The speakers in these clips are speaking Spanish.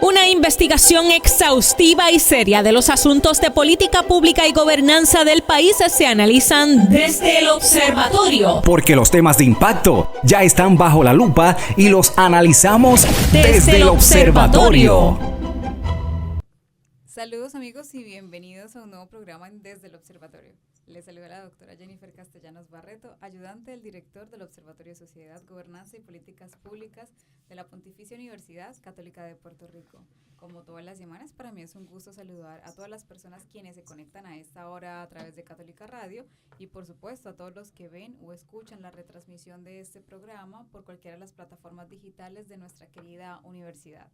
Una investigación exhaustiva y seria de los asuntos de política pública y gobernanza del país se analizan desde el observatorio. Porque los temas de impacto ya están bajo la lupa y los analizamos desde el observatorio. Saludos amigos y bienvenidos a un nuevo programa en Desde el Observatorio. Les saluda la doctora Jennifer Castellanos Barreto, ayudante del director del Observatorio de Sociedad, Gobernanza y Políticas Públicas de la Pontificia Universidad Católica de Puerto Rico. Como todas las semanas, para mí es un gusto saludar a todas las personas quienes se conectan a esta hora a través de Católica Radio y por supuesto a todos los que ven o escuchan la retransmisión de este programa por cualquiera de las plataformas digitales de nuestra querida universidad.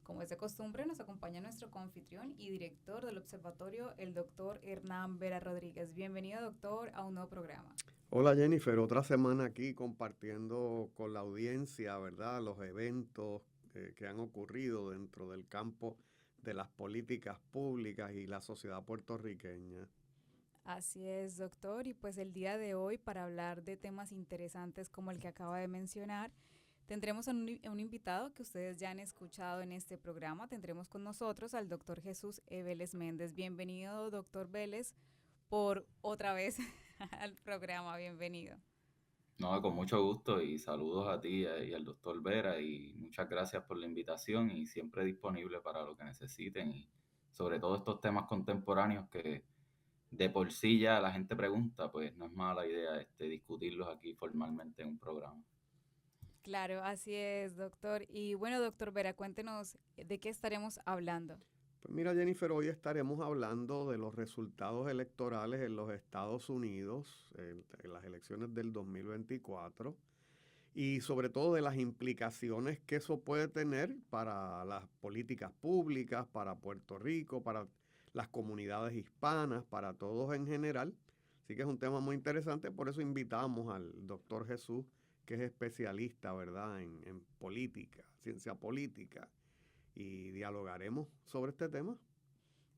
Como es de costumbre, nos acompaña nuestro coanfitrión y director del observatorio, el doctor Hernán Vera Rodríguez. Bienvenido, doctor, a un nuevo programa. Hola, Jennifer. Otra semana aquí compartiendo con la audiencia, ¿verdad?, los eventos que han ocurrido dentro del campo de las políticas públicas y la sociedad puertorriqueña. Así es, doctor. Y pues el día de hoy, para hablar de temas interesantes como el que acaba de mencionar, tendremos a un invitado que ustedes ya han escuchado en este programa. Tendremos con nosotros al doctor Jesús Vélez Méndez. Bienvenido, doctor Vélez, por otra vez al programa. Bienvenido. No, con mucho gusto y saludos a ti y al doctor Vera y muchas gracias por la invitación y siempre disponible para lo que necesiten y sobre todo estos temas contemporáneos que de por sí ya la gente pregunta, pues no es mala idea discutirlos aquí formalmente en un programa. Claro, así es, doctor. Y bueno, doctor Vera, cuéntenos de qué estaremos hablando. Pues mira, Jennifer, hoy estaremos hablando de los resultados electorales en los Estados Unidos, en las elecciones del 2024, y sobre todo de las implicaciones que eso puede tener para las políticas públicas, para Puerto Rico, para las comunidades hispanas, para todos en general. Así que es un tema muy interesante, por eso invitamos al doctor Jesús, que es especialista, ¿verdad?, en política, ciencia política, y dialogaremos sobre este tema.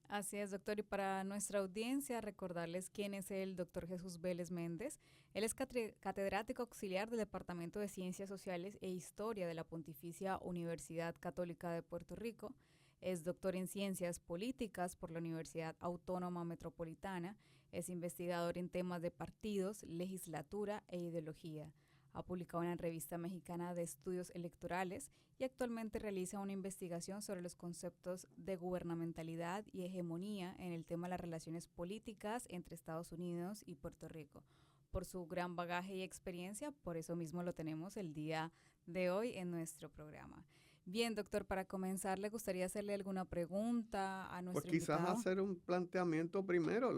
Así es, doctor. Y para nuestra audiencia, recordarles quién es el doctor Jesús Vélez Méndez. Él es catedrático auxiliar del Departamento de Ciencias Sociales e Historia de la Pontificia Universidad Católica de Puerto Rico. Es doctor en Ciencias Políticas por la Universidad Autónoma Metropolitana. Es investigador en temas de partidos, legislatura e ideología. Ha publicado en la Revista Mexicana de Estudios Electorales y actualmente realiza una investigación sobre los conceptos de gubernamentalidad y hegemonía en el tema de las relaciones políticas entre Estados Unidos y Puerto Rico. Por su gran bagaje y experiencia, por eso mismo lo tenemos el día de hoy en nuestro programa. Bien, doctor, para comenzar, ¿le gustaría hacerle alguna pregunta a nuestro invitado? Pues quizás hacer un planteamiento primero.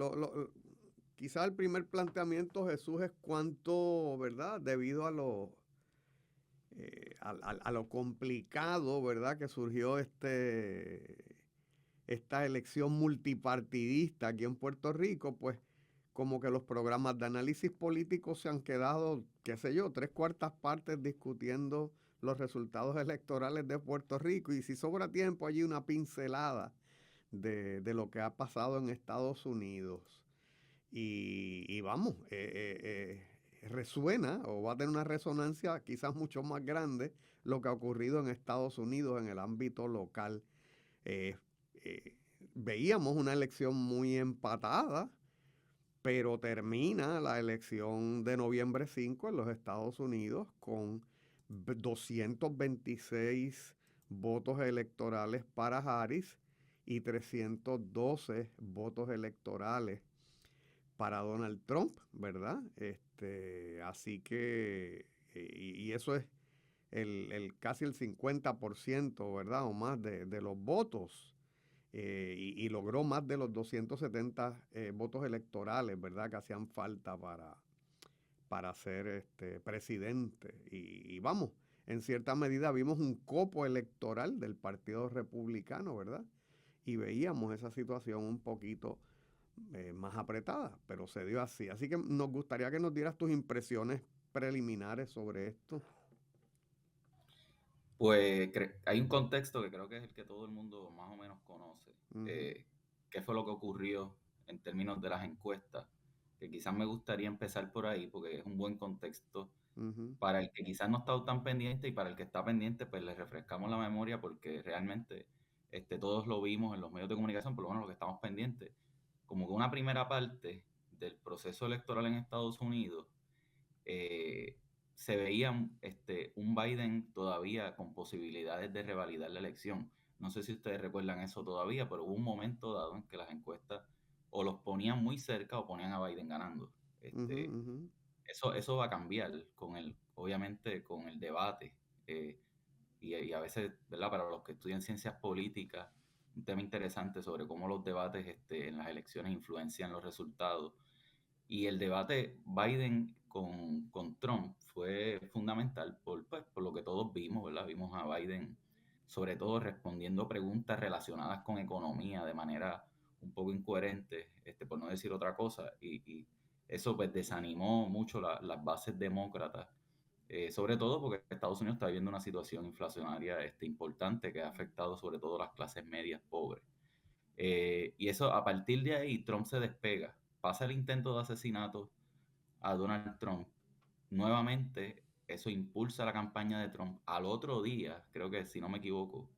Quizás el primer planteamiento, Jesús, es cuánto, ¿verdad?, debido a lo complicado, ¿verdad?, que surgió esta elección multipartidista aquí en Puerto Rico, pues como que los programas de análisis político se han quedado, qué sé yo, 3/4 partes discutiendo los resultados electorales de Puerto Rico, y si sobra tiempo allí una pincelada de lo que ha pasado en Estados Unidos. Y vamos, resuena o va a tener una resonancia quizás mucho más grande lo que ha ocurrido en Estados Unidos en el ámbito local. Veíamos una elección muy empatada, pero termina la elección de noviembre 5 en los Estados Unidos con 226 votos electorales para Harris y 312 votos electorales para Donald Trump, ¿verdad? Así que, y eso es casi el 50%, ¿verdad?, o más de los votos, y logró más de los 270 votos electorales, ¿verdad?, que hacían falta para ser presidente. Y vamos, en cierta medida vimos un copo electoral del Partido Republicano, ¿verdad? Y veíamos esa situación un poquito más apretada, pero se dio así. Así que nos gustaría que nos dieras tus impresiones preliminares sobre esto. Pues hay un contexto que creo que es el que todo el mundo más o menos conoce. Uh-huh. ¿Qué fue lo que ocurrió en términos de las encuestas? Que quizás me gustaría empezar por ahí porque es un buen contexto para el que quizás no está tan pendiente, y para el que está pendiente pues le refrescamos la memoria porque realmente todos lo vimos en los medios de comunicación, por lo menos los que estamos pendientes, como que una primera parte del proceso electoral en Estados Unidos se veía un Biden todavía con posibilidades de revalidar la elección. No sé si ustedes recuerdan eso todavía, pero hubo un momento dado en que las encuestas o los ponían muy cerca o ponían a Biden ganando. Eso va a cambiar obviamente con el debate. Y a veces, ¿verdad? Para los que estudian ciencias políticas, un tema interesante sobre cómo los debates en las elecciones influencian los resultados. Y el debate Biden con Trump fue fundamental por lo que todos vimos, ¿verdad? Vimos a Biden sobre todo respondiendo preguntas relacionadas con economía de manera un poco incoherente, por no decir otra cosa, y eso pues desanimó mucho las bases demócratas, sobre todo porque Estados Unidos está viviendo una situación inflacionaria importante que ha afectado sobre todo a las clases medias pobres. Y eso, a partir de ahí, Trump se despega, pasa el intento de asesinato a Donald Trump, nuevamente eso impulsa la campaña de Trump. Al otro día, creo que si no me equivoco,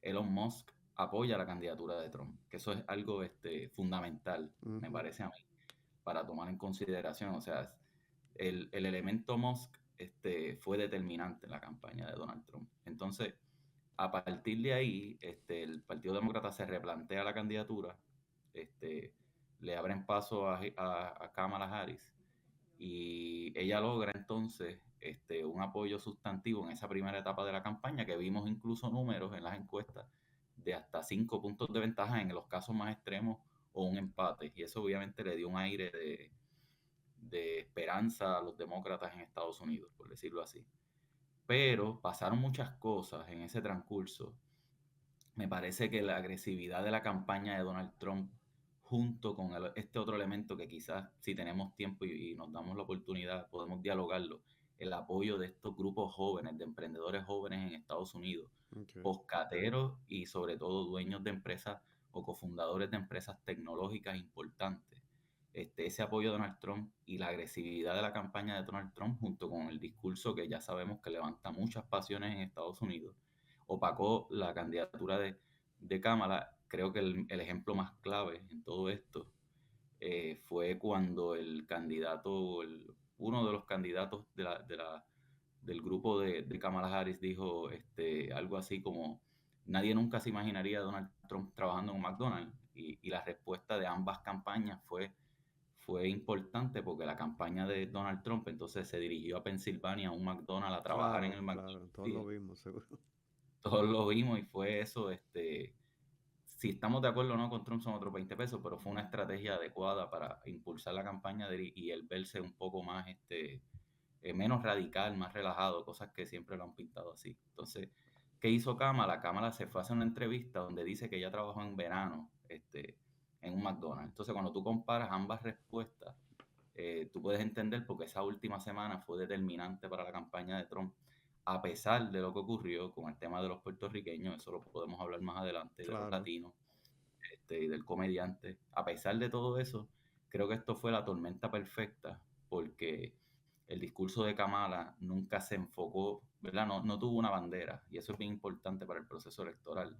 Elon Musk apoya la candidatura de Trump, que eso es algo fundamental, me parece a mí, para tomar en consideración. O sea, el elemento Musk fue determinante en la campaña de Donald Trump. Entonces, a partir de ahí, el Partido Demócrata se replantea la candidatura, le abren paso a Kamala Harris, y ella logra entonces un apoyo sustantivo en esa primera etapa de la campaña, que vimos incluso números en las encuestas de hasta 5 puntos de ventaja en los casos más extremos o un empate, y eso obviamente le dio un aire de esperanza a los demócratas en Estados Unidos, por decirlo así. Pero pasaron muchas cosas en ese transcurso. Me parece que la agresividad de la campaña de Donald Trump, junto con este otro elemento que quizás si tenemos tiempo y nos damos la oportunidad podemos dialogarlo, el apoyo de estos grupos jóvenes, de emprendedores jóvenes en Estados Unidos, poscateros y sobre todo dueños de empresas o cofundadores de empresas tecnológicas importantes. Ese apoyo de Donald Trump y la agresividad de la campaña de Donald Trump, junto con el discurso que ya sabemos que levanta muchas pasiones en Estados Unidos, opacó la candidatura de Kamala. Creo que el ejemplo más clave en todo esto fue cuando el candidato, uno de los candidatos del grupo de Kamala Harris dijo algo así como: nadie nunca se imaginaría a Donald Trump trabajando en un McDonald's, y la respuesta de ambas campañas fue importante, porque la campaña de Donald Trump entonces se dirigió a Pensilvania, a un McDonald's, a trabajar en el McDonald's. Todos lo vimos, seguro. Todos lo vimos, y fue eso, si estamos de acuerdo o no con Trump son otros 20 pesos, pero fue una estrategia adecuada para impulsar la campaña y él verse un poco más, menos radical, más relajado, cosas que siempre lo han pintado así. Entonces, ¿qué hizo Kamala? Kamala se fue a hacer una entrevista donde dice que ella trabajó en verano, en un McDonald's. Entonces, cuando tú comparas ambas respuestas, tú puedes entender por qué esa última semana fue determinante para la campaña de Trump, a pesar de lo que ocurrió con el tema de los puertorriqueños. Eso lo podemos hablar más adelante, claro, de los latinos y del comediante. A pesar de todo eso, creo que esto fue la tormenta perfecta, porque el discurso de Kamala nunca se enfocó, ¿verdad? No tuvo una bandera, y eso es bien importante para el proceso electoral.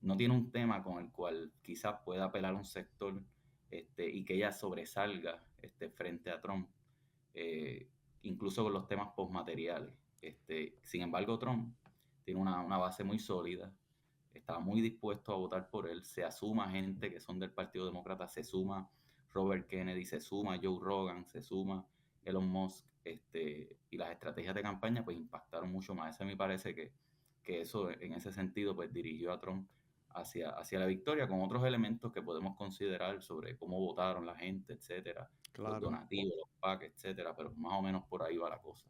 No tiene un tema con el cual quizás pueda apelar a un sector y que ella sobresalga frente a Trump, incluso con los temas postmateriales. Sin embargo, Trump tiene una base muy sólida, está muy dispuesto a votar por él. Se asuma gente que son del Partido Demócrata, se suma Robert Kennedy, se suma Joe Rogan, se suma Elon Musk, y las estrategias de campaña pues impactaron mucho más. Eso me parece que eso en ese sentido pues dirigió a Trump hacia la victoria, con otros elementos que podemos considerar sobre cómo votaron la gente, etcétera, claro, los donativos, los PAC, etcétera, pero más o menos por ahí va la cosa.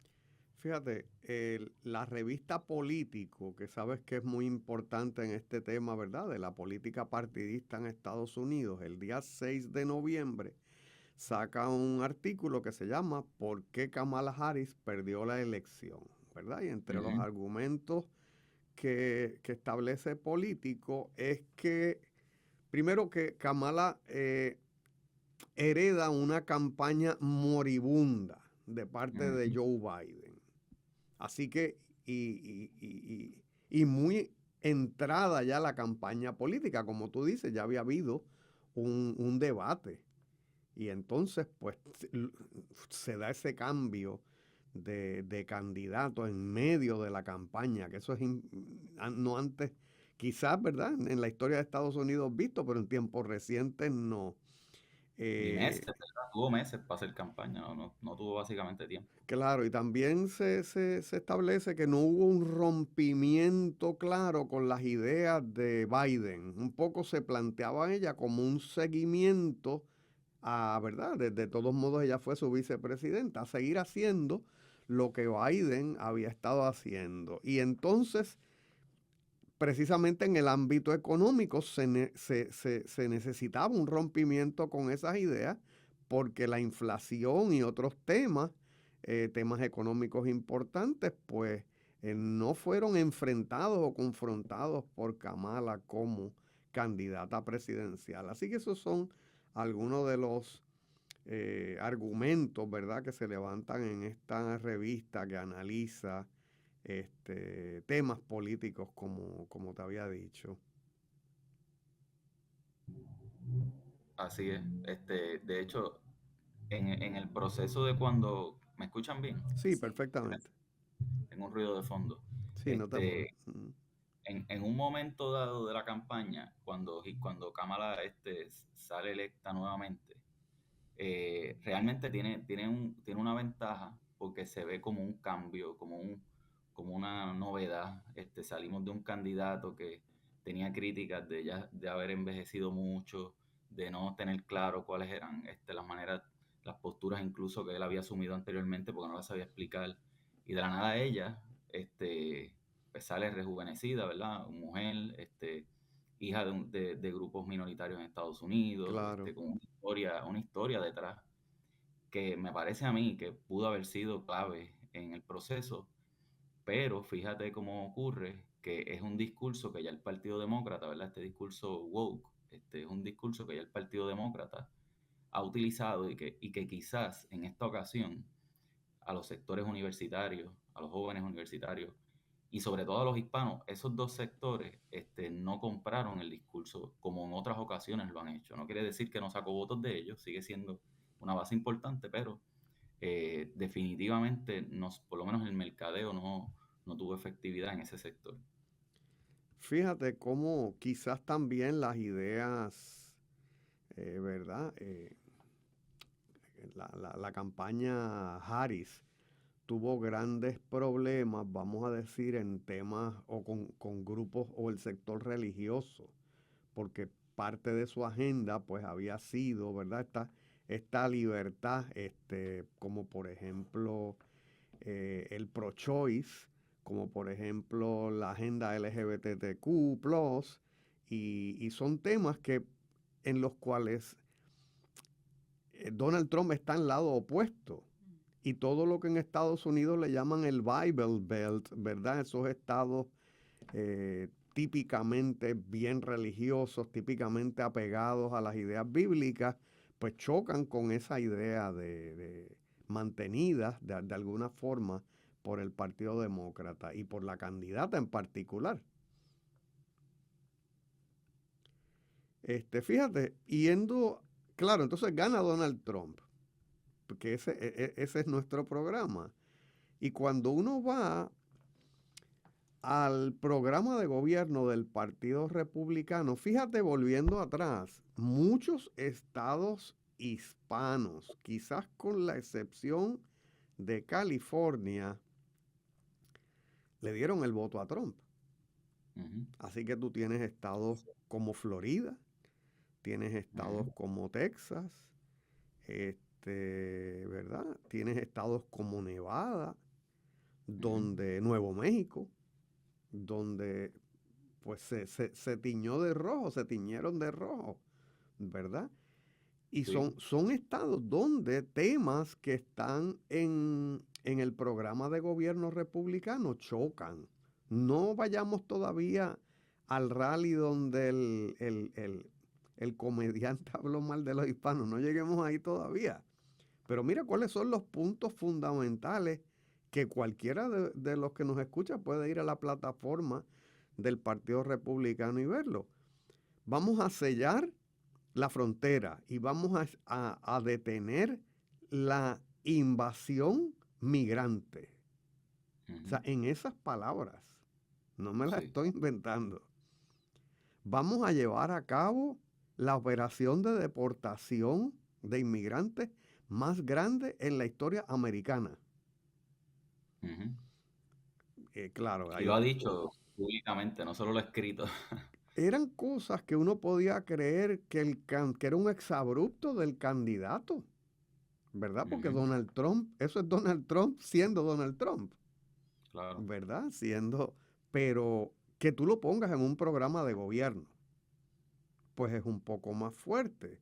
Fíjate, la revista Político, que sabes que es muy importante en este tema, ¿verdad?, de la política partidista en Estados Unidos, el día 6 de noviembre saca un artículo que se llama ¿Por qué Kamala Harris perdió la elección?, ¿verdad? Y entre los argumentos que establece Político es que, primero, que Kamala hereda una campaña moribunda de parte de Joe Biden. Así que, y muy entrada ya la campaña política. Como tú dices, ya había habido un debate. Y entonces, pues, se da ese cambio de candidato en medio de la campaña, que eso es no antes, quizás, ¿verdad? En la historia de Estados Unidos visto, pero en tiempos recientes no. Ni meses, ¿verdad? Tuvo meses para hacer campaña, no tuvo básicamente tiempo. Claro, y también se establece que no hubo un rompimiento claro con las ideas de Biden. Un poco se planteaba ella como un seguimiento a, ¿verdad? De todos modos, ella fue su vicepresidenta, a seguir haciendo lo que Biden había estado haciendo. Y entonces, precisamente en el ámbito económico, se necesitaba un rompimiento con esas ideas, porque la inflación y otros temas económicos importantes, pues no fueron enfrentados o confrontados por Kamala como candidata presidencial. Así que esos son algunos de los argumentos, ¿verdad?, que se levantan en esta revista que analiza temas políticos, como te había dicho. Así es. De hecho, en el proceso de cuando... ¿Me escuchan bien? Sí, perfectamente. Tengo un ruido de fondo. Sí, no te En un momento dado de la campaña, cuando Kamala sale electa nuevamente, realmente tiene una ventaja, porque se ve como un cambio, como una novedad. Salimos de un candidato que tenía críticas de haber envejecido mucho, de no tener claro cuáles eran las maneras, las posturas incluso que él había asumido anteriormente, porque no las sabía explicar. Y de la nada ella pues sale rejuvenecida, ¿verdad? Mujer, hija de grupos minoritarios en Estados Unidos, Claro. con una historia detrás, que me parece a mí que pudo haber sido clave en el proceso. Pero fíjate cómo ocurre, que es un discurso que ya el Partido Demócrata, ¿verdad? Este discurso woke, es un discurso que ya el Partido Demócrata ha utilizado, y que quizás en esta ocasión a los sectores universitarios, a los jóvenes universitarios y sobre todo a los hispanos, esos dos sectores no compraron el discurso como en otras ocasiones lo han hecho. No quiere decir que no sacó votos de ellos, sigue siendo una base importante, pero definitivamente, por lo menos el mercadeo no tuvo efectividad en ese sector. Fíjate cómo quizás también las ideas, ¿verdad? La campaña Harris tuvo grandes problemas, vamos a decir, en temas o con grupos o el sector religioso, porque parte de su agenda pues había sido, ¿verdad?, esta libertad, como por ejemplo el pro-choice, como por ejemplo la agenda LGBTQ+, y son temas en los cuales Donald Trump está en el lado opuesto. Y todo lo que en Estados Unidos le llaman el Bible Belt, ¿verdad? Esos estados típicamente bien religiosos, típicamente apegados a las ideas bíblicas, pues chocan con esa idea de mantenidas de alguna forma por el Partido Demócrata y por la candidata en particular. Fíjate, claro, entonces gana Donald Trump, porque ese es nuestro programa. Y cuando uno va al programa de gobierno del Partido Republicano, fíjate, volviendo atrás, muchos estados hispanos, quizás con la excepción de California, le dieron el voto a Trump. Uh-huh. Así que tú tienes estados como Florida, tienes estados como Texas, ¿verdad? Tienes estados como Nevada, donde Nuevo México, donde pues se tiñó de rojo, se tiñeron de rojo, ¿verdad? Y sí, son estados donde temas que están en el programa de gobierno republicano chocan. No vayamos todavía al rally donde el comediante habló mal de los hispanos, no lleguemos ahí todavía. Pero mira cuáles son los puntos fundamentales que cualquiera de los que nos escucha puede ir a la plataforma del Partido Republicano y verlo. Vamos a sellar la frontera y vamos a detener la invasión migrante. O sea, en esas palabras, no me las estoy inventando. Vamos a llevar a cabo la operación de deportación de inmigrantes más grande en la historia americana. Claro. Y lo ha dicho públicamente, no solo lo ha escrito. Eran cosas que uno podía creer que era un exabrupto del candidato, ¿verdad? Porque Donald Trump, eso es Donald Trump siendo Donald Trump. Claro. ¿Verdad? Pero que tú lo pongas en un programa de gobierno, pues es un poco más fuerte.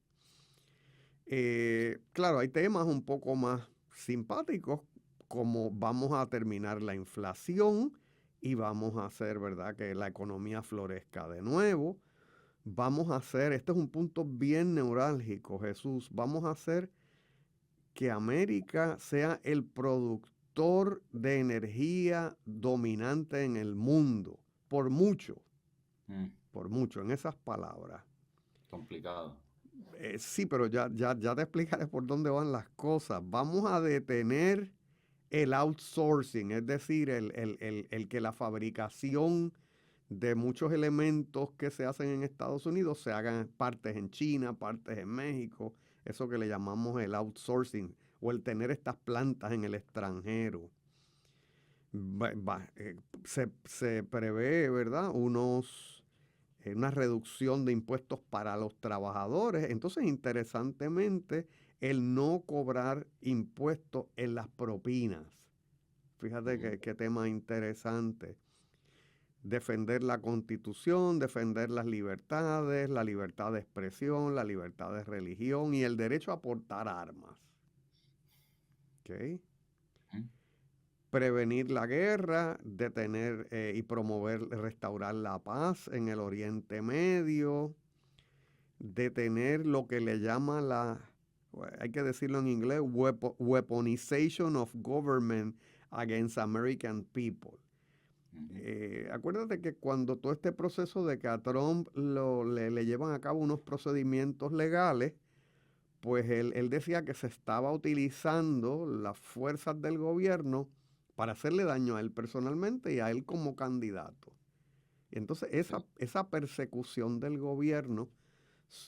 Claro, hay temas un poco más simpáticos, como vamos a terminar la inflación y vamos a hacer, ¿verdad?, que la economía florezca de nuevo. Vamos a hacer, este es un punto bien neurálgico, Jesús, vamos a hacer que América sea el productor de energía dominante en el mundo, por mucho, en esas palabras. Complicado. Sí, pero ya te explicaré por dónde van las cosas. Vamos a detener el outsourcing, es decir, el que la fabricación de muchos elementos que se hacen en Estados Unidos se hagan partes en China, partes en México, eso que le llamamos el outsourcing o el tener estas plantas en el extranjero. Se prevé, ¿verdad?, una reducción de impuestos para los trabajadores. Entonces, interesantemente, el no cobrar impuestos en las propinas. Fíjate qué tema interesante. Defender la Constitución, defender las libertades, la libertad de expresión, la libertad de religión y el derecho a portar armas. ¿Ok? Prevenir la guerra, detener y restaurar la paz en el Oriente Medio, detener lo que le llama hay que decirlo en inglés, weaponization of government against American people. Acuérdate que cuando todo este proceso de que a Trump le llevan a cabo unos procedimientos legales, pues él decía que se estaba utilizando las fuerzas del gobierno para hacerle daño a él personalmente y a él como candidato. Y entonces esa persecución del gobierno,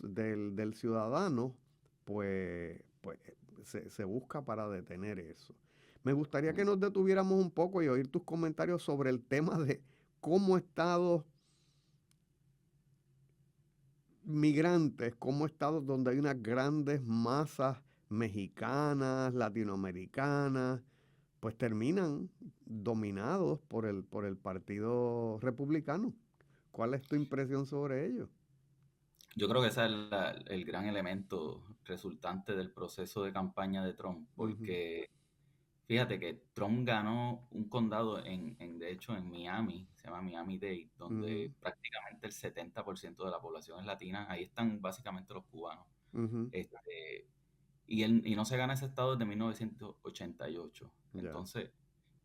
del ciudadano, pues se busca para detener eso. Me gustaría que nos detuviéramos un poco y oír tus comentarios sobre el tema de cómo estados migrantes, cómo estados donde hay unas grandes masas mexicanas, latinoamericanas, pues terminan dominados por el Partido Republicano. ¿Cuál es tu impresión sobre ello? Yo creo que ese es el gran elemento resultante del proceso de campaña de Trump, porque fíjate que Trump ganó un condado de hecho en Miami, se llama Miami-Dade, donde prácticamente el 70% de la población es latina. Ahí están básicamente los cubanos. Y no se gana ese estado desde 1988. Entonces,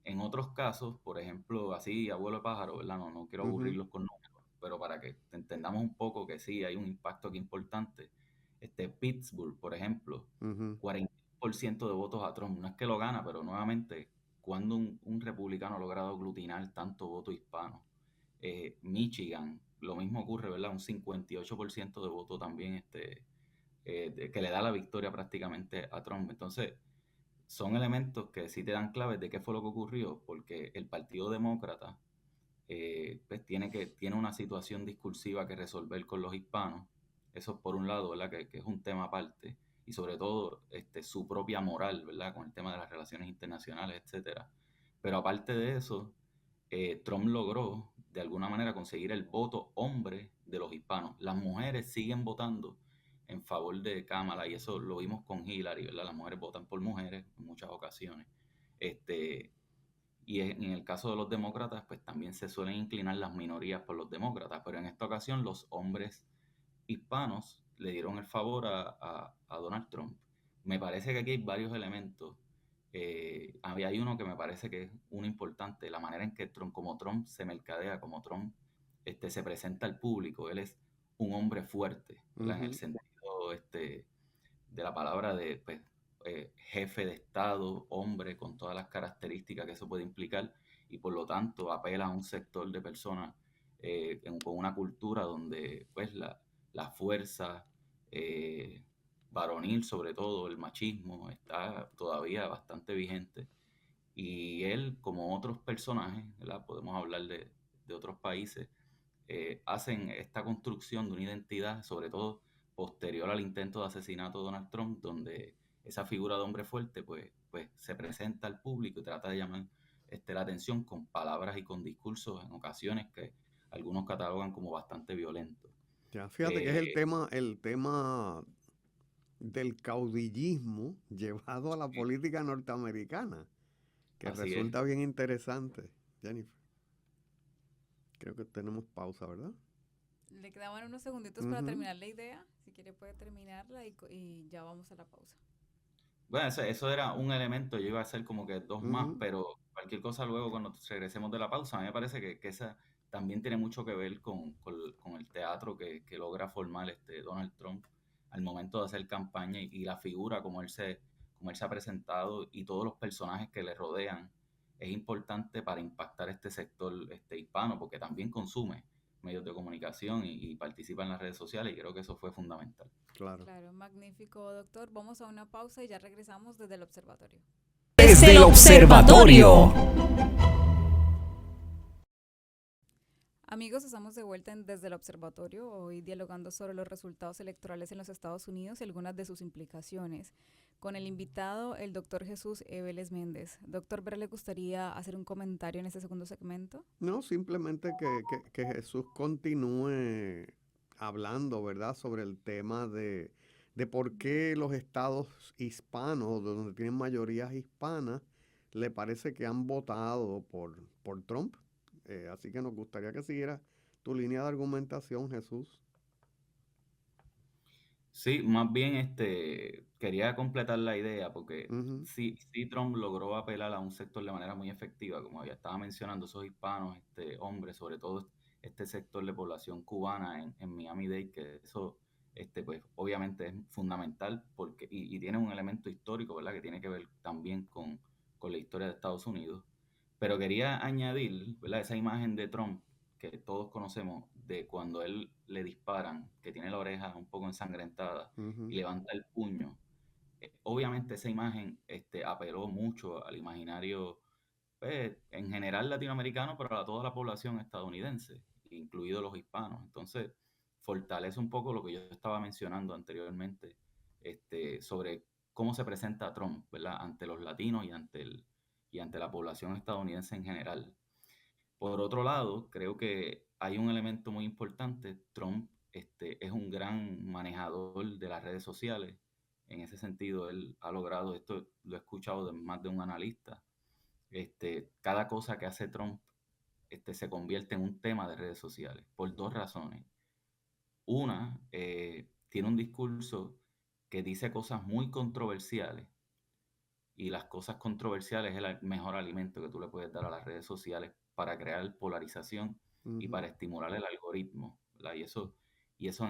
en otros casos, por ejemplo, así, abuelo de pájaro, ¿verdad? No quiero aburrirlos con números, pero para que entendamos un poco que sí, hay un impacto aquí importante. Pittsburgh, por ejemplo, 40% de votos a Trump. No es que lo gana, pero nuevamente, cuando un republicano ha logrado aglutinar tanto voto hispano. Michigan, lo mismo ocurre, ¿verdad? Un 58% de voto también que le da la victoria prácticamente a Trump. Entonces, son elementos que sí te dan claves de qué fue lo que ocurrió, porque el Partido Demócrata pues tiene una situación discursiva que resolver con los hispanos. Eso por un lado, ¿verdad? Que es un tema aparte, y sobre todo su propia moral, ¿verdad? Con el tema de las relaciones internacionales, etcétera. Pero aparte de eso, Trump logró de alguna manera conseguir el voto hombre de los hispanos. Las mujeres siguen votando en favor de Kamala, y eso lo vimos con Hillary, ¿verdad? Las mujeres votan por mujeres en muchas ocasiones. Y en el caso de los demócratas, pues también se suelen inclinar las minorías por los demócratas, pero en esta ocasión los hombres hispanos le dieron el favor a Donald Trump. Me parece que aquí hay varios elementos. Hay uno que me parece que es uno importante, la manera en que como Trump se mercadea, como Trump se presenta al público, él es un hombre fuerte, ¿verdad? En el sentido de la palabra de pues, jefe de Estado, hombre, con todas las características que eso puede implicar, y por lo tanto apela a un sector de personas con una cultura donde pues la fuerza varonil, sobre todo el machismo, está todavía bastante vigente. Y él, como otros personajes, ¿verdad? Podemos hablar de otros países, hacen esta construcción de una identidad, sobre todo posterior al intento de asesinato de Donald Trump, donde esa figura de hombre fuerte pues se presenta al público y trata de llamar la atención con palabras y con discursos en ocasiones que algunos catalogan como bastante violentos. Ya, fíjate que es el tema del caudillismo llevado a la política norteamericana, que resulta bien interesante, Jennifer. Creo que tenemos pausa, ¿verdad? Le quedaban unos segunditos para terminar la idea. Si quiere puede terminarla y ya vamos a la pausa. Bueno, eso era un elemento, yo iba a hacer como que dos más, pero cualquier cosa luego cuando regresemos de la pausa, a mí me parece que esa también tiene mucho que ver con el teatro que logra formar Donald Trump al momento de hacer campaña y la figura como él se ha presentado y todos los personajes que le rodean es importante para impactar este sector hispano, porque también consume medios de comunicación y participa en las redes sociales, y creo que eso fue fundamental. Claro, magnífico, doctor. Vamos a una pausa y ya regresamos desde el observatorio. Desde el observatorio. Amigos, estamos de vuelta Desde el Observatorio, hoy dialogando sobre los resultados electorales en los Estados Unidos y algunas de sus implicaciones. Con el invitado, el doctor Jesús Vélez Méndez. Doctor Vera, ¿le gustaría hacer un comentario en este segundo segmento? No, simplemente que Jesús continúe hablando, ¿verdad?, sobre el tema de por qué los estados hispanos, donde tienen mayorías hispanas, le parece que han votado por Trump. Así que nos gustaría que siguiera tu línea de argumentación, Jesús. Sí, más bien quería completar la idea porque sí Trump logró apelar a un sector de manera muy efectiva, como ya estaba mencionando, esos hispanos, hombres, sobre todo este sector de población cubana en Miami-Dade, que eso pues obviamente es fundamental porque y tiene un elemento histórico, ¿verdad?, que tiene que ver también con la historia de Estados Unidos. Pero quería añadir, ¿verdad?, esa imagen de Trump que todos conocemos de cuando él le disparan, que tiene la oreja un poco ensangrentada y levanta el puño. Obviamente esa imagen apeló mucho al imaginario en general latinoamericano, pero a toda la población estadounidense, incluidos los hispanos. Entonces, fortalece un poco lo que yo estaba mencionando anteriormente sobre cómo se presenta Trump, ¿verdad?, ante los latinos y ante la población estadounidense en general. Por otro lado, creo que hay un elemento muy importante. Trump es un gran manejador de las redes sociales. En ese sentido, él ha logrado, esto lo he escuchado de más de un analista, cada cosa que hace Trump se convierte en un tema de redes sociales por dos razones. Una, tiene un discurso que dice cosas muy controversiales, y las cosas controversiales es el mejor alimento que tú le puedes dar a las redes sociales para crear polarización y para estimular el algoritmo, ¿verdad? Y eso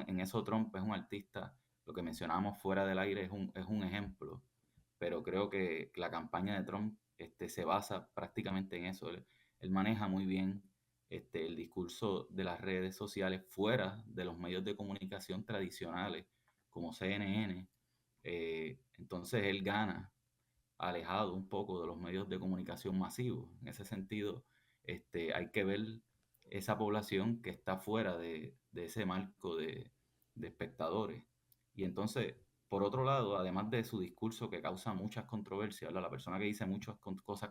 en eso Trump es un artista. Lo que mencionábamos fuera del aire es un ejemplo, pero creo que la campaña de Trump se basa prácticamente en eso. Él maneja muy bien el discurso de las redes sociales fuera de los medios de comunicación tradicionales como CNN. Entonces él gana alejado un poco de los medios de comunicación masivos. En ese sentido, hay que ver esa población que está fuera de ese marco de espectadores. Y entonces, por otro lado, además de su discurso que causa muchas controversias, ¿verdad?, la persona que dice muchas cosas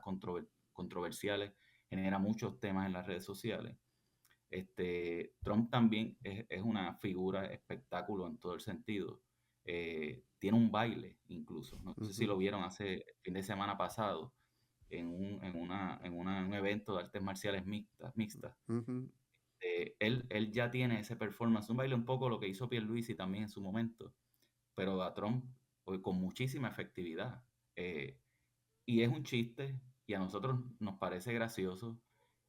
controversiales genera muchos temas en las redes sociales. Trump también es una figura espectáculo en todo el sentido. Tiene un baile incluso, no sé si lo vieron hace fin de semana pasado en un evento de artes marciales mixtas. Él ya tiene ese performance, un baile un poco lo que hizo Pierluisi también en su momento, pero a Trump con muchísima efectividad. Y es un chiste y a nosotros nos parece gracioso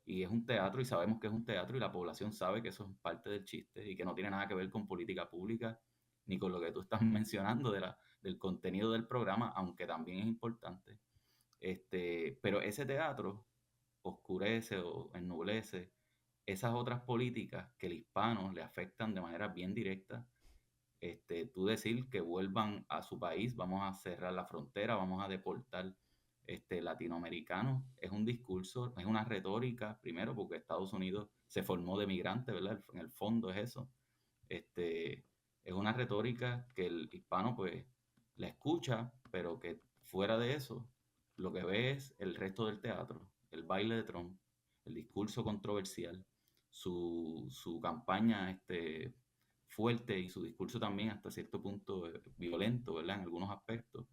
Y es un teatro y sabemos que es un teatro y la población sabe que eso es parte del chiste y que no tiene nada que ver con política pública ni con lo que tú estás mencionando del contenido del programa, aunque también es importante. Pero ese teatro oscurece o ennoblece esas otras políticas que el hispano le afectan de manera bien directa. Tú decir que vuelvan a su país, vamos a cerrar la frontera, vamos a deportar latinoamericanos, es un discurso, es una retórica, primero porque Estados Unidos se formó de migrantes, ¿verdad? En el fondo es eso. Es una retórica que el hispano pues la escucha, pero que fuera de eso, lo que ve es el resto del teatro, el baile de Trump, el discurso controversial, su campaña fuerte y su discurso también hasta cierto punto violento, ¿verdad? En algunos aspectos.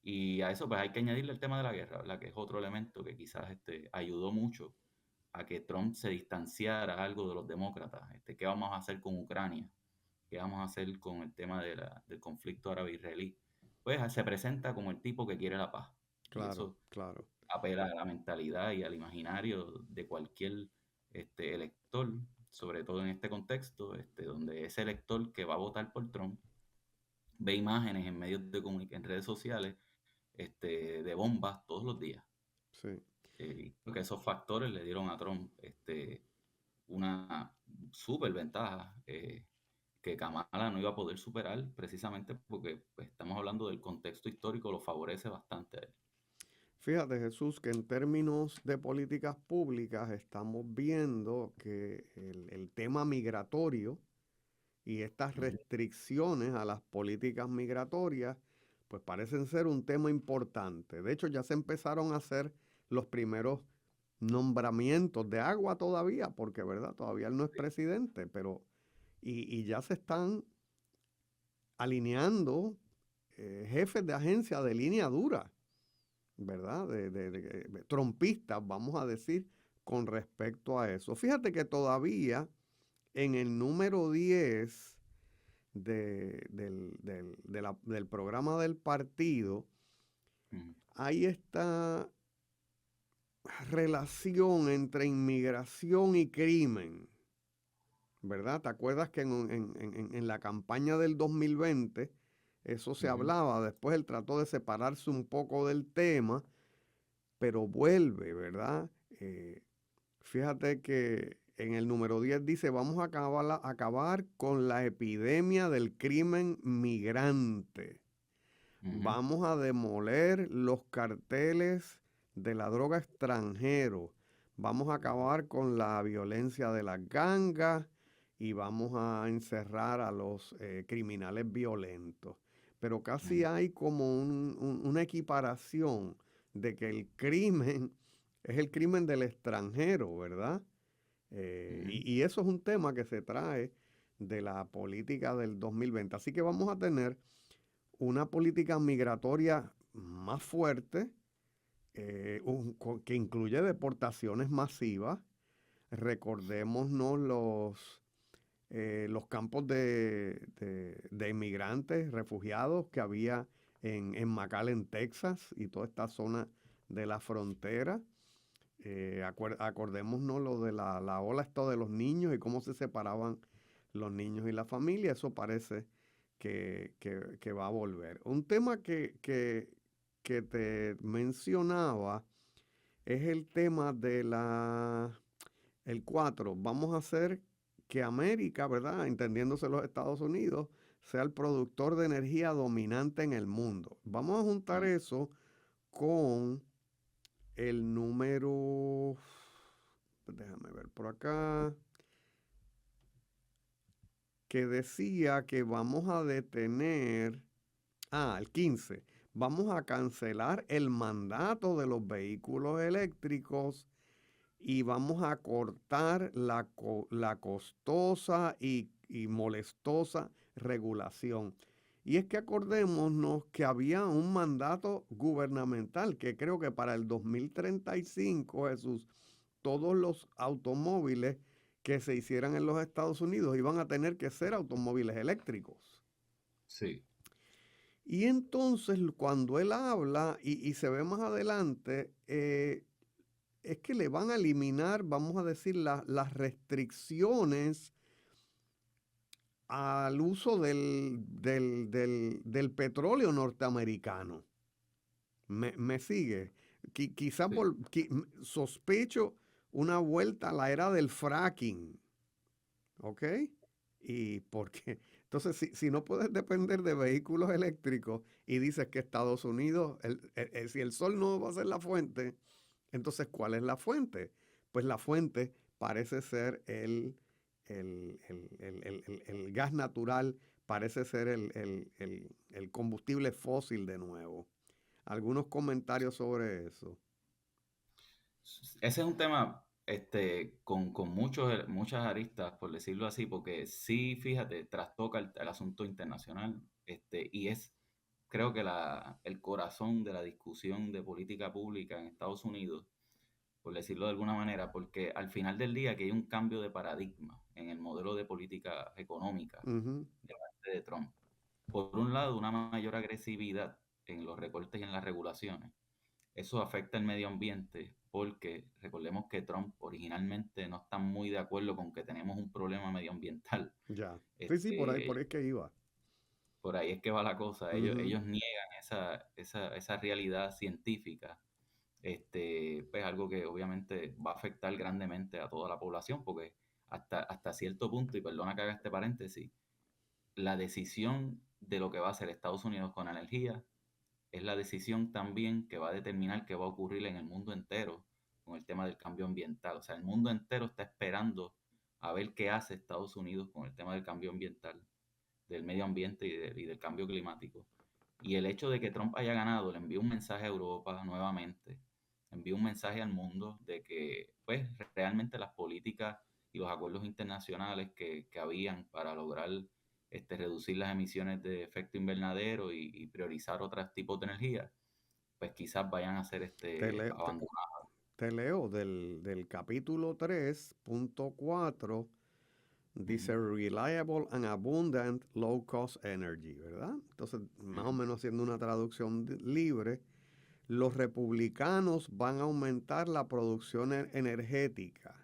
Y a eso pues hay que añadirle el tema de la guerra, ¿verdad? Que es otro elemento que quizás ayudó mucho a que Trump se distanciara algo de los demócratas. ¿Qué vamos a hacer con Ucrania? ¿Qué vamos a hacer con el tema del conflicto árabe-israelí? Pues se presenta como el tipo que quiere la paz. Y Claro, eso claro. apela a la mentalidad y al imaginario de cualquier elector, sobre todo en este contexto, donde ese elector que va a votar por Trump ve imágenes en medios de comunicación, en redes sociales, de bombas todos los días. Sí. Porque esos factores le dieron a Trump una súper ventaja que Kamala no iba a poder superar, precisamente porque pues, estamos hablando del contexto histórico, lo favorece bastante a él. Fíjate, Jesús, que en términos de políticas públicas estamos viendo que el tema migratorio y estas restricciones a las políticas migratorias, pues parecen ser un tema importante. De hecho, ya se empezaron a hacer los primeros nombramientos de Agua todavía, porque, ¿verdad? Todavía él no es presidente, pero y ya se están alineando jefes de agencia de línea dura, ¿verdad? De trompistas, vamos a decir, con respecto a eso. Fíjate que todavía en el número 10 del programa del partido, hay esta relación entre inmigración y crimen, ¿verdad? ¿Te acuerdas que en la campaña del 2020 eso se hablaba? Después él trató de separarse un poco del tema, pero vuelve, ¿verdad? Fíjate que en el número 10 dice, vamos a acabar con la epidemia del crimen migrante. Vamos a demoler los carteles de la droga extranjero. Vamos a acabar con la violencia de las gangas y vamos a encerrar a los criminales violentos. Pero casi hay como una equiparación de que el crimen es el crimen del extranjero, ¿verdad? Y eso es un tema que se trae de la política del 2020. Así que vamos a tener una política migratoria más fuerte, que incluye deportaciones masivas. Recordémonos los campos de inmigrantes, refugiados que había en McAllen, Texas, y toda esta zona de la frontera. Acordémonos lo de la ola esto de los niños y cómo se separaban los niños y la familia. Eso parece que va a volver. Un tema que te mencionaba es el tema de el 4. Vamos a hacer que América, ¿verdad?, entendiéndose los Estados Unidos, sea el productor de energía dominante en el mundo. Vamos a juntar eso con el número, déjame ver por acá, que decía que vamos a detener, el 15, vamos a cancelar el mandato de los vehículos eléctricos y vamos a cortar la costosa y molestosa regulación. Y es que acordémonos que había un mandato gubernamental que creo que para el 2035, Jesús, todos los automóviles que se hicieran en los Estados Unidos iban a tener que ser automóviles eléctricos. Sí. Y entonces cuando él habla y se ve más adelante, es que le van a eliminar, vamos a decir, las restricciones al uso del petróleo norteamericano. ¿Me sigue? Quizás Sí. sospecho una vuelta a la era del fracking, ¿ok? Y porque, entonces, si no puedes depender de vehículos eléctricos y dices que Estados Unidos, si el sol no va a ser la fuente, entonces, ¿cuál es la fuente? Pues la fuente parece ser el gas natural, parece ser el combustible fósil de nuevo. ¿Algunos comentarios sobre eso? Ese es un tema con muchas aristas, por decirlo así, porque sí, fíjate, trastoca el asunto internacional, y es, creo que el corazón de la discusión de política pública en Estados Unidos, por decirlo de alguna manera, porque al final del día que hay un cambio de paradigma en el modelo de política económica Ujú. de parte de Trump. Por un lado, una mayor agresividad en los recortes y en las regulaciones. Eso afecta el medio ambiente porque recordemos que Trump originalmente no está muy de acuerdo con que tenemos un problema medioambiental. Ya. Sí, por Este, ahí es que iba. por ahí es que va la cosa. Ujú. Ellos niegan esa realidad científica. Pues algo que obviamente va a afectar grandemente a toda la población porque hasta cierto punto, y perdona que haga este paréntesis, la decisión de lo que va a hacer Estados Unidos con la energía es la decisión también que va a determinar qué va a ocurrir en el mundo entero con el tema del cambio ambiental. O sea, el mundo entero está esperando a ver qué hace Estados Unidos con el tema del cambio ambiental, del medio ambiente y del cambio climático. Y el hecho de que Trump haya ganado le envía un mensaje a Europa nuevamente, envía un mensaje al mundo de que pues realmente las políticas y los acuerdos internacionales que habían para lograr reducir las emisiones de efecto invernadero y priorizar otros tipos de energía, pues quizás vayan a ser Te leo, te, abandonadas. te leo del capítulo 3.4. Dice Ujú. reliable and abundant low cost energy, ¿verdad? Entonces, más o Ujú. menos haciendo una traducción libre, los republicanos van a aumentar la producción energética.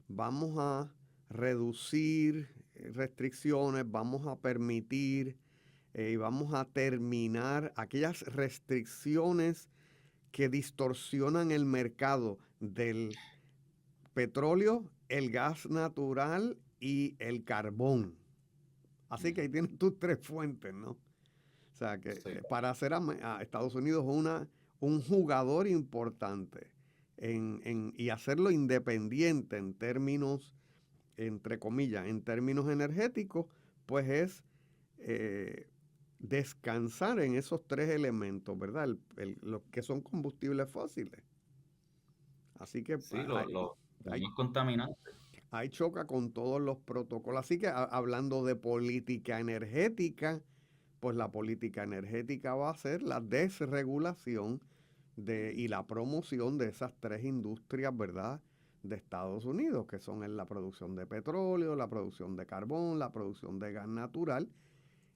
Vamos a reducir restricciones, vamos a permitir y vamos a terminar aquellas restricciones que distorsionan el mercado del petróleo, el gas natural y el carbón. Así que ahí Ujú. tienes tus tres fuentes, ¿no? O sea que Sí. para hacer a Estados Unidos un jugador importante y hacerlo independiente en términos, entre comillas, en términos energéticos, pues es eh, descansar en esos tres elementos, ¿verdad? Los que son combustibles fósiles. Así que Sí, lo hay, más contaminante. ahí choca con todos los protocolos. Así que hablando de política energética, pues la política energética va a ser la desregulación y la promoción de esas tres industrias, ¿verdad? De Estados Unidos, que son en la producción de petróleo, la producción de carbón, la producción de gas natural.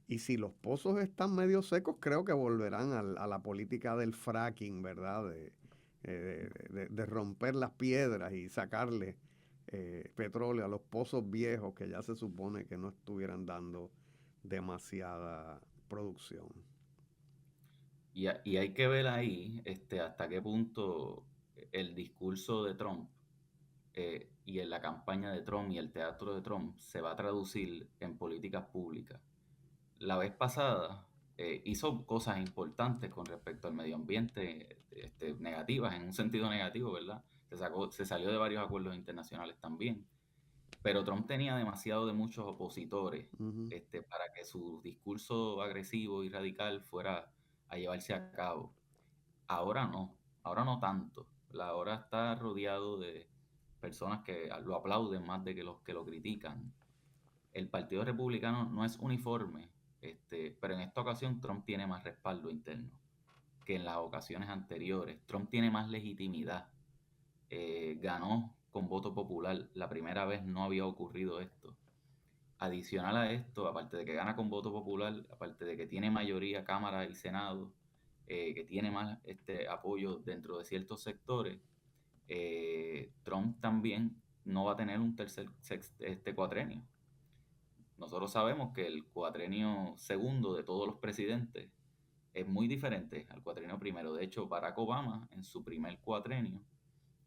Y si los pozos están medio secos, creo que volverán a la política del fracking, ¿verdad? De romper las piedras y sacarle petróleo a los pozos viejos que ya se supone que no estuvieran dando demasiada producción. Y hay que ver ahí hasta qué punto el discurso de Trump y en la campaña de Trump y el teatro de Trump se va a traducir en políticas públicas. La vez pasada hizo cosas importantes con respecto al medio ambiente, negativas, en un sentido negativo, ¿verdad? Se salió de varios acuerdos internacionales también. Pero Trump tenía demasiado de muchos opositores Ujú. para que su discurso agresivo y radical fuera a llevarse a cabo. Ahora no tanto. Ahora está rodeado de personas que lo aplauden más de que los que lo critican. El Partido Republicano no es uniforme, pero en esta ocasión Trump tiene más respaldo interno que en las ocasiones anteriores. Trump tiene más legitimidad. Ganó con voto popular. La primera vez no había ocurrido esto. Adicional a esto, aparte de que gana con voto popular, aparte de que tiene mayoría Cámara y Senado, que tiene más apoyo dentro de ciertos sectores, Trump también no va a tener un tercer cuatrenio. Nosotros sabemos que el cuatrenio segundo de todos los presidentes es muy diferente al cuatrenio primero. De hecho, Barack Obama en su primer cuatrenio,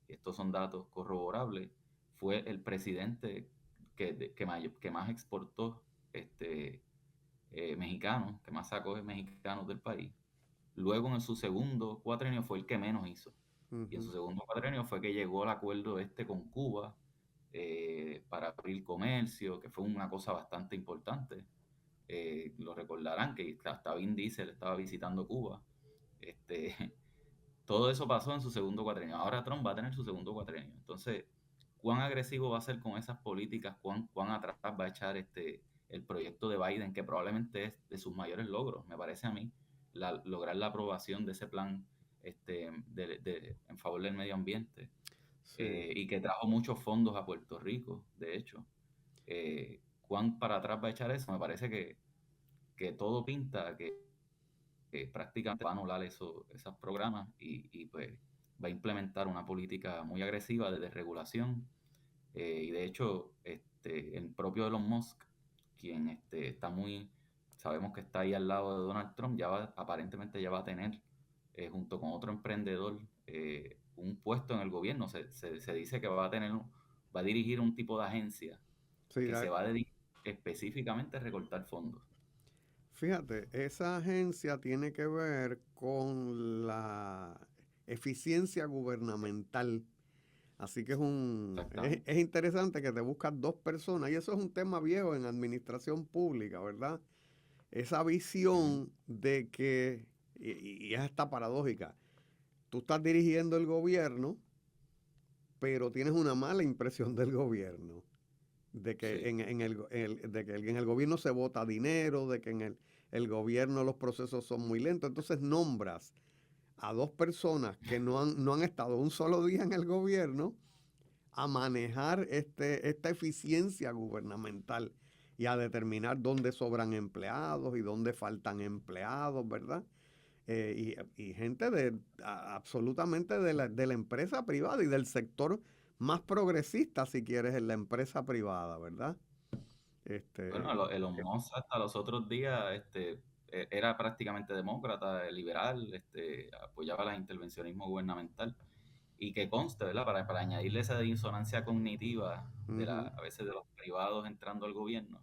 y estos son datos corroborables, fue el presidente que más exportó mexicanos, que más sacó de mexicanos del país. Luego en su segundo cuatrenio fue el que menos hizo. Y en su segundo cuatrenio fue que llegó al acuerdo con Cuba para abrir comercio, que fue una cosa bastante importante. Lo recordarán que hasta Vin Diesel estaba visitando Cuba. Todo eso pasó en su segundo cuatrenio. Ahora Trump va a tener su segundo cuatrenio. Entonces, ¿cuán agresivo va a ser con esas políticas? ¿Cuán atrás va a echar el proyecto de Biden, que probablemente es de sus mayores logros, me parece a mí, lograr la aprobación de ese plan en favor del medio ambiente? Sí. Y que trajo muchos fondos a Puerto Rico, de hecho. ¿Cuán para atrás va a echar eso? Me parece que todo pinta que prácticamente va a anular esos programas y pues va a implementar una política muy agresiva de desregulación. Y de hecho, el propio Elon Musk, quien sabemos que está ahí al lado de Donald Trump, aparentemente ya va a tener, junto con otro emprendedor, un puesto en el gobierno. Se dice que va a dirigir un tipo de agencia que se va a dedicar específicamente a recortar fondos. Fíjate, esa agencia tiene que ver con la eficiencia gubernamental. Así que es interesante que te buscas dos personas, y eso es un tema viejo en administración pública, ¿verdad? Esa visión de que, y es hasta paradójica, tú estás dirigiendo el gobierno, pero tienes una mala impresión del gobierno, de que, Sí. de que en el gobierno se vota dinero, de que en el gobierno los procesos son muy lentos. Entonces nombras a dos personas que no han estado un solo día en el gobierno a manejar esta eficiencia gubernamental y a determinar dónde sobran empleados y dónde faltan empleados, ¿verdad? Y gente absolutamente de la empresa privada y del sector más progresista, si quieres, en la empresa privada, ¿verdad? Bueno, Elon Musk hasta los otros días era prácticamente demócrata, liberal, apoyaba el intervencionismo gubernamental. Y que conste, ¿verdad? Para añadirle esa disonancia cognitiva a veces de los privados entrando al gobierno,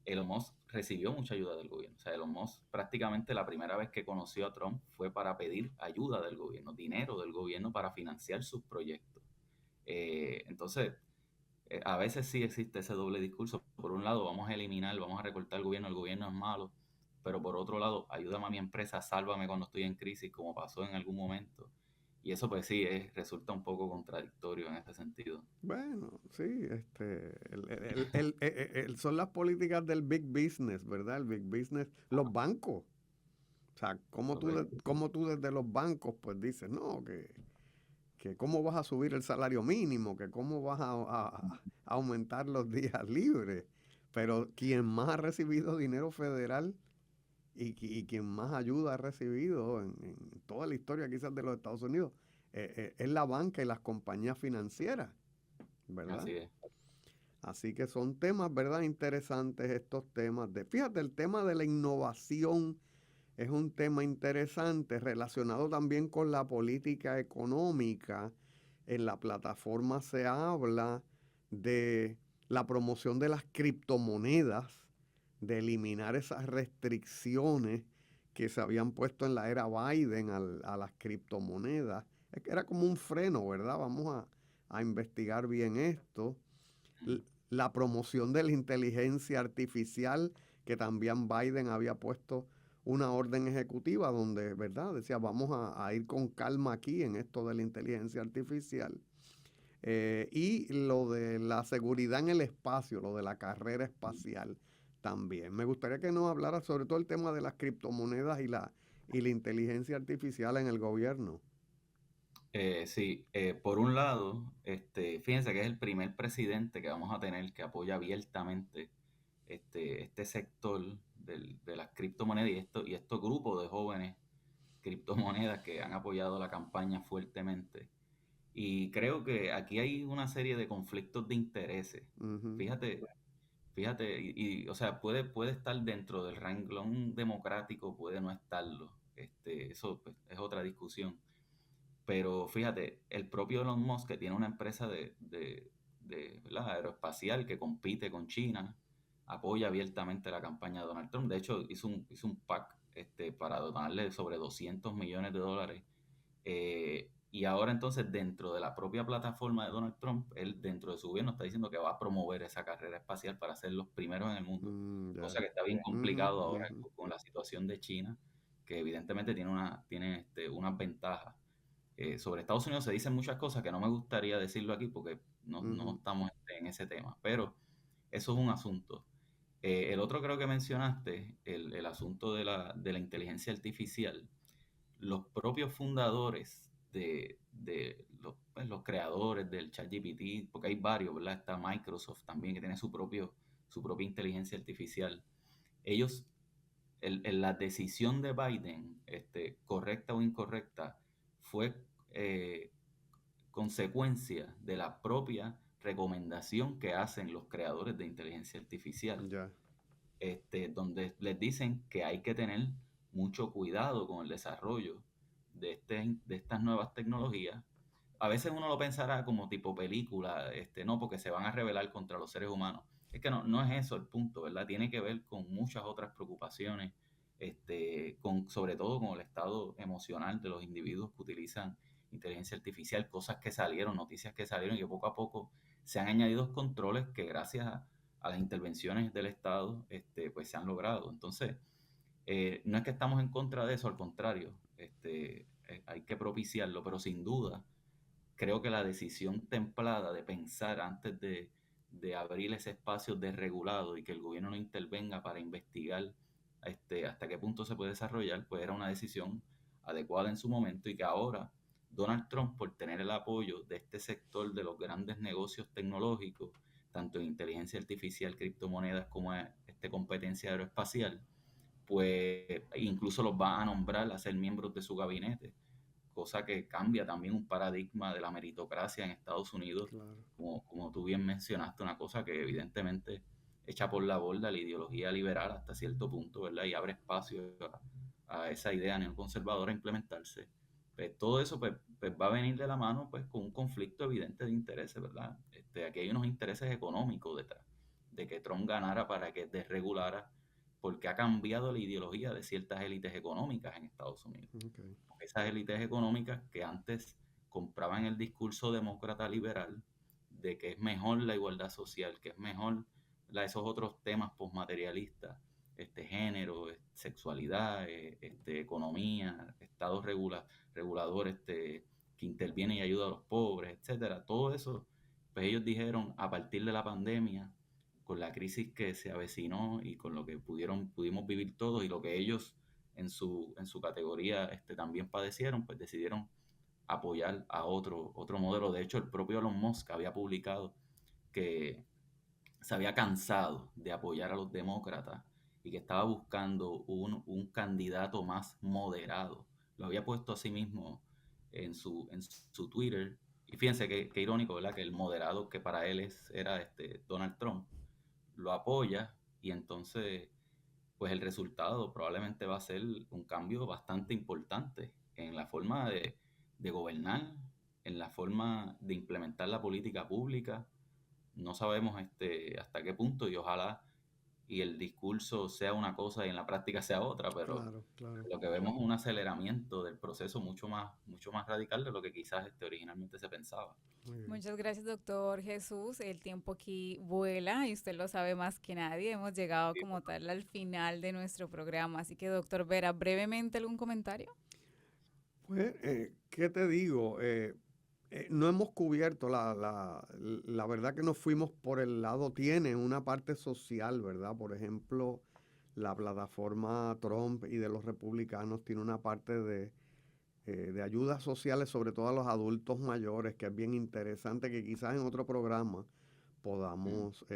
Elon Musk recibió mucha ayuda del gobierno. O sea, Elon Musk prácticamente la primera vez que conoció a Trump fue para pedir ayuda del gobierno, dinero del gobierno para financiar sus proyectos. Entonces, a veces sí existe ese doble discurso. Por un lado, vamos a recortar el gobierno es malo, pero por otro lado, ayúdame a mi empresa, sálvame cuando estoy en crisis, como pasó en algún momento. Y eso pues sí, resulta un poco contradictorio en este sentido. Bueno, sí, son las políticas del big business, ¿verdad? El big business, los bancos. O sea, como tú desde los bancos pues dices, no, que cómo vas a subir el salario mínimo, que cómo vas a aumentar los días libres. Pero quien más ha recibido dinero federal y quien más ayuda ha recibido en toda la historia quizás de los Estados Unidos es la banca y las compañías financieras, ¿verdad? Así es. Así que son temas, ¿verdad? Interesantes estos temas. Fíjate, el tema de la innovación es un tema interesante relacionado también con la política económica. En la plataforma se habla de la promoción de las criptomonedas, de eliminar esas restricciones que se habían puesto en la era Biden a las criptomonedas. Era como un freno, ¿verdad? Vamos a investigar bien esto. La promoción de la inteligencia artificial, que también Biden había puesto una orden ejecutiva donde, ¿verdad? Decía, vamos a ir con calma aquí en esto de la inteligencia artificial. Y lo de la seguridad en el espacio, lo de la carrera espacial también. Me gustaría que nos hablara sobre todo el tema de las criptomonedas y la inteligencia artificial en el gobierno. Sí, por un lado, fíjense que es el primer presidente que vamos a tener que apoya abiertamente este sector de las criptomonedas y estos grupos de jóvenes criptomonedas que han apoyado la campaña fuertemente. Y creo que aquí hay una serie de conflictos de intereses. Ujú. Fíjate, o sea, puede estar dentro del renglón democrático, puede no estarlo. Eso pues, es otra discusión. Pero fíjate, el propio Elon Musk, que tiene una empresa ¿verdad? Aeroespacial que compite con China, apoya abiertamente la campaña de Donald Trump. De hecho, hizo un PAC para donarle sobre $200 millones. Y ahora entonces dentro de la propia plataforma de Donald Trump, él dentro de su gobierno está diciendo que va a promover esa carrera espacial para ser los primeros en el mundo, Ya. cosa que está bien Ujú, complicado ahora ujú, con la situación de China, que evidentemente tiene unas ventajas. Sobre Estados Unidos se dicen muchas cosas que no me gustaría decirlo aquí porque no ujú. estamos en ese tema, pero eso es un asunto. El otro creo que mencionaste, el asunto de la inteligencia artificial. Los propios fundadores pues, los creadores del ChatGPT, porque hay varios, ¿verdad? Está Microsoft también, que tiene su propia inteligencia artificial. Ellos, la decisión de Biden, correcta o incorrecta, fue consecuencia de la propia recomendación que hacen los creadores de inteligencia artificial, Ya. donde les dicen que hay que tener mucho cuidado con el desarrollo de estas nuevas tecnologías. A veces uno lo pensará como tipo película, no, porque se van a rebelar contra los seres humanos. Es que no es eso el punto, ¿verdad? Tiene que ver con muchas otras preocupaciones, sobre todo con el estado emocional de los individuos que utilizan inteligencia artificial, cosas que salieron, noticias que salieron y que poco a poco se han añadido controles que gracias a las intervenciones del Estado, pues se han logrado. Entonces, no es que estamos en contra de eso, al contrario, hay que propiciarlo, pero sin duda creo que la decisión templada de pensar antes de abrir ese espacio desregulado y que el gobierno no intervenga para investigar hasta qué punto se puede desarrollar, pues era una decisión adecuada en su momento y que ahora Donald Trump, por tener el apoyo de este sector de los grandes negocios tecnológicos, tanto en inteligencia artificial, criptomonedas como competencia aeroespacial, pues incluso los va a nombrar a ser miembros de su gabinete, cosa que cambia también un paradigma de la meritocracia en Estados Unidos, Claro. como tú bien mencionaste, una cosa que evidentemente echa por la borda la ideología liberal hasta cierto punto, ¿verdad? Y abre espacio a esa idea neoconservadora a implementarse. Pues todo eso pues, va a venir de la mano pues, con un conflicto evidente de intereses, ¿verdad? Aquí hay unos intereses económicos detrás de que Trump ganara para que desregulara, porque ha cambiado la ideología de ciertas élites económicas en Estados Unidos. Okay. Esas élites económicas que antes compraban el discurso demócrata liberal de que es mejor la igualdad social, que es mejor esos otros temas postmaterialistas, género, sexualidad, economía, estados reguladores que intervienen y ayudan a los pobres, etcétera. Todo eso, pues ellos dijeron a partir de la pandemia, con la crisis que se avecinó y con lo que pudimos vivir todos y lo que ellos en su categoría también padecieron, pues decidieron apoyar a otro modelo. De hecho, el propio Elon Musk había publicado que se había cansado de apoyar a los demócratas y que estaba buscando un candidato más moderado. Lo había puesto a sí mismo en su Twitter. Y fíjense qué irónico, ¿verdad? Que el moderado que para él era Donald Trump lo apoya y entonces pues el resultado probablemente va a ser un cambio bastante importante en la forma de gobernar, en la forma de implementar la política pública. No sabemos hasta qué punto y ojalá y el discurso sea una cosa y en la práctica sea otra, pero Claro, claro. lo que vemos es un aceleramiento del proceso mucho más radical de lo que quizás originalmente se pensaba. Muchas gracias, doctor Jesús. El tiempo aquí vuela y usted lo sabe más que nadie. Hemos llegado como tal al final de nuestro programa. Así que, doctor Vera, brevemente algún comentario. Pues, ¿qué te digo? No hemos cubierto la verdad que nos fuimos por el lado, tiene una parte social, ¿verdad? Por ejemplo, la plataforma Trump y de los republicanos tiene una parte de ayudas sociales, sobre todo a los adultos mayores, que es bien interesante, que quizás en otro programa podamos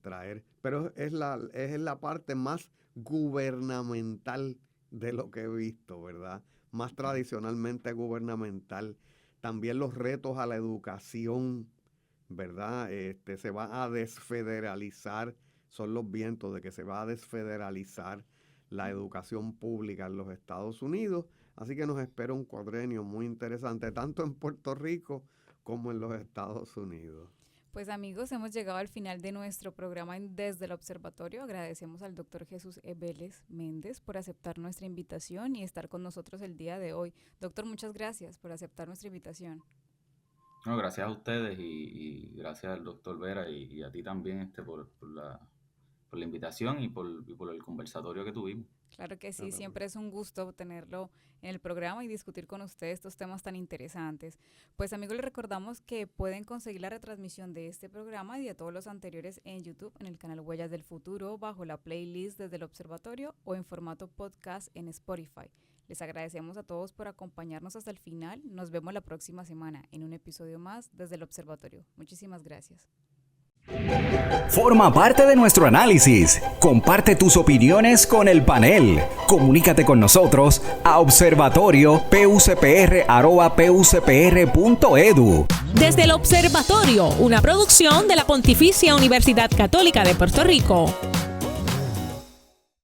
traer. Pero es la parte más gubernamental de lo que he visto, ¿verdad? Más tradicionalmente gubernamental. También los retos a la educación, ¿verdad? Se va a desfederalizar, son los vientos de que se va a desfederalizar la educación pública en los Estados Unidos. Así que nos espera un cuadrenio muy interesante, tanto en Puerto Rico como en los Estados Unidos. Pues amigos, hemos llegado al final de nuestro programa Desde el Observatorio. Agradecemos al doctor Jesús Vélez Méndez por aceptar nuestra invitación y estar con nosotros el día de hoy. Doctor, muchas gracias por aceptar nuestra invitación. No, gracias a ustedes y gracias al doctor Vera y a ti también por la invitación y por el conversatorio que tuvimos. Claro que sí, siempre es un gusto tenerlo en el programa y discutir con ustedes estos temas tan interesantes. Pues amigos, les recordamos que pueden conseguir la retransmisión de este programa y de todos los anteriores en YouTube, en el canal Huellas del Futuro, bajo la playlist Desde el Observatorio o en formato podcast en Spotify. Les agradecemos a todos por acompañarnos hasta el final. Nos vemos la próxima semana en un episodio más Desde el Observatorio. Muchísimas gracias. Forma parte de nuestro análisis. Comparte tus opiniones con el panel. Comunícate con nosotros a observatorio.pucpr@pucpr.edu. Desde el Observatorio, una producción de la Pontificia Universidad Católica de Puerto Rico.